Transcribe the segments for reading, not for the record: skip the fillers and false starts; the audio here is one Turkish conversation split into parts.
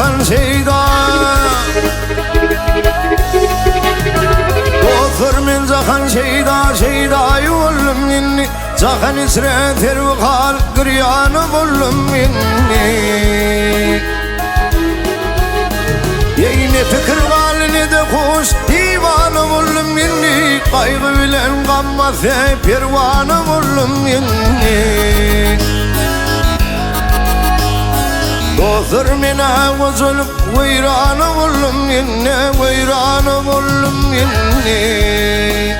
zakan şeyda Dothur min zakan şeyda yullum minni Zakan isre tervikal gıryanı bullum minni Yeyne fikir val ne de kuş divanı bullum minni Kaygı bilen gammase pervanı bullum minni Dothur mina vuzulup veyranı bullum minni Veyranı bullum minni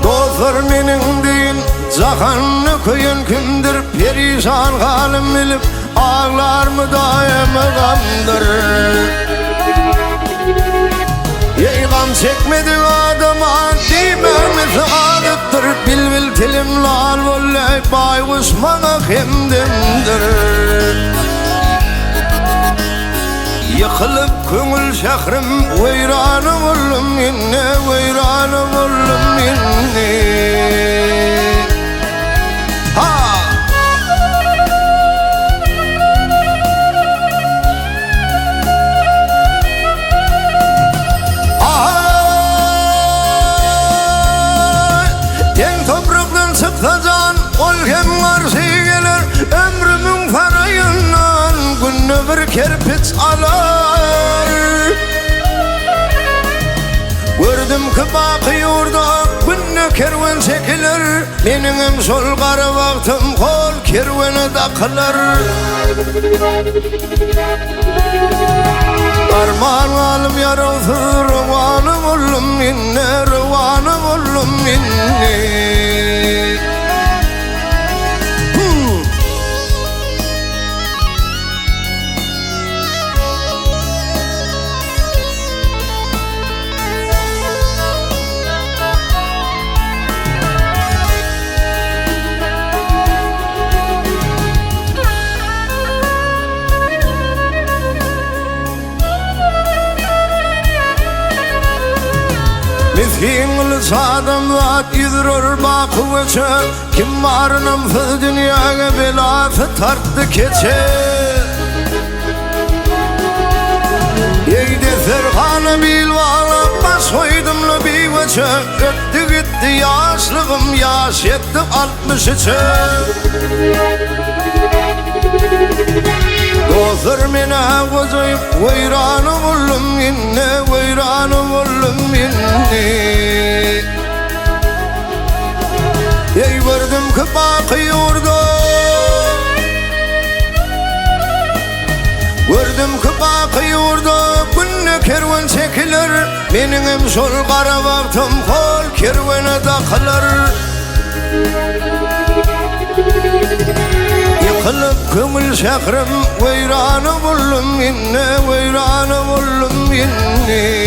Dothur menin deyin zakanlı köyün kimdir Perişan halim bilip ağlar mı daima gamdır Yey gam çekmedi adama dimemiz adıptır Bilbil tilim lal volley baykuş mana kimdimdir Yıkılıp köngül şehrim veyranı bullum yine Veyranı bullum yine bir kerpiç alar Gördüm ki bakıyorda günne kervan çekilir Benim sol karı vaktim kol kervanı da kılar Arman alım yarıldı rıvanım ollum minne Rıvanım ollum minne Mithingl sadam vat yidrur bakıvıçı Kim varınım fı dünyaya belafı tarttı keçe Yeyde ferhanı bilvala bas hoydumlu bivıçı Öttü gitti yaşlığım yaş yetti 63'ü Dothur mina vuzuyup veyranı bullum yine Veyranı bullum yine Ey gördüm ki bakıyordu Gördüm ki bakıyordu Günne kervan çekilir Benim sol kara vaktim kol kervanı da kılar Yıkılıp kömül şehrim veyranı bullum yine Veyranı bullum yine